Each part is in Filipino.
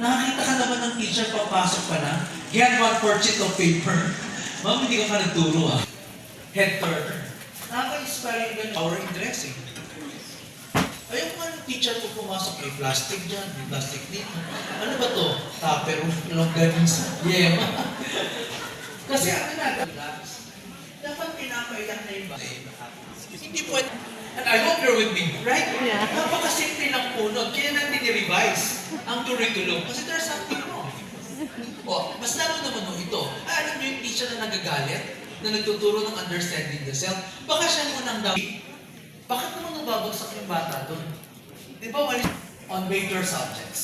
nakakita ka naman ng teacher, papasok pa na, get 1/4 sheet of paper. Ma'am, hindi ka pa nagturo ah. Head turner. Nakaka-inspire yung ganun. Power in dressing. Ayun nga ng teacher ko pumasok, may plastic dyan, may plastic dito. Ano ba to? Tupper, longganisa, yema. Kasi ano na, dapat pinapaiyak na yung bagay. Hindi pwede. And I hope you're with me, right? Yeah. Napakasimple ng punod, kaya natin i-revise ang curriculum kasi there's something wrong. O, mas lalo naman nung ito. Alam niyo yung teacher na nagagalit, na nagtuturo ng understanding the self, baka siya munang dapat. Bakit naman nababagsak yung bata doon? Di ba on major subjects?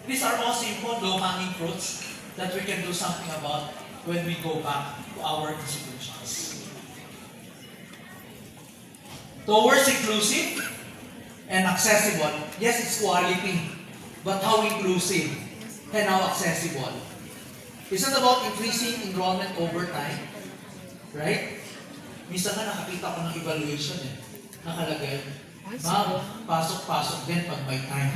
These are all simple, low-hanging fruits that we can do something about when we go back to our institutions. Towards inclusive and accessible, yes, it's quality, but how inclusive and how accessible? It's not about increasing enrollment over time, right? Minsan nga nakakita ko ng evaluation nakalagay, ma'am, pasok-pasok din pag may time.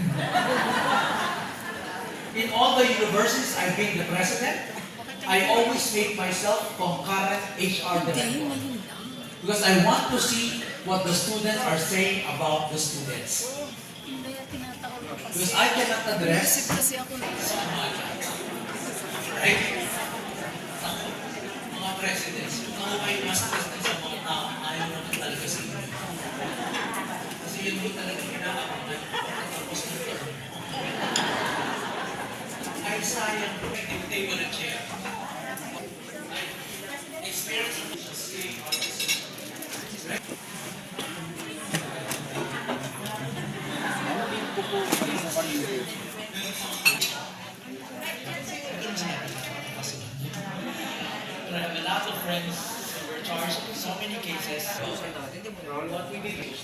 In all the universities I've been the president, I always make myself concurrent HR director. Because I want to see what the students are saying about the students. Because I cannot address right? Mga presidents, ako kayo mas president sa mga tao, ayaw naman talaga sa inyo. Kasi yun mo talaga kinakapanan tapos ng term. Ay sayang, if they were a chair. Experience of the state artist. Right? I have a lot of friends who were charged in so many cases. What we did is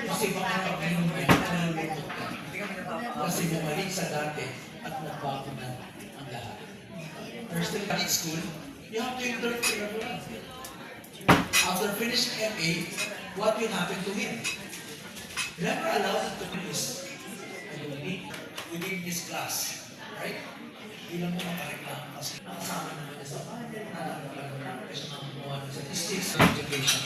kasi baka pag-inom yan, nalulungkot ka. Kasi bumalik sa dati at nagbago na ang lahat. First in school, you have to enter curriculum. After finishing MA, what will happen to him? Never allowed to finish. Within his class, right? Hindi lang mo makareklamo kasi nakasama naman sa statistics and education.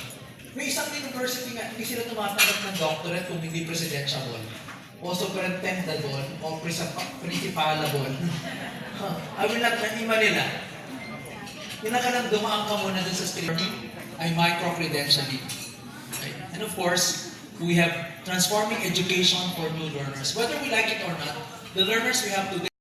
May isang university nga, hindi sila tumatanggap ng doctorate kung hindi presidentiable o superintendable o principalable. I will not name nila. Pinakalang dumaan ka muna dun sa street ay micro-credentialing. Right? And of course, we have transforming education for new learners. Whether we like it or not, the learners we have today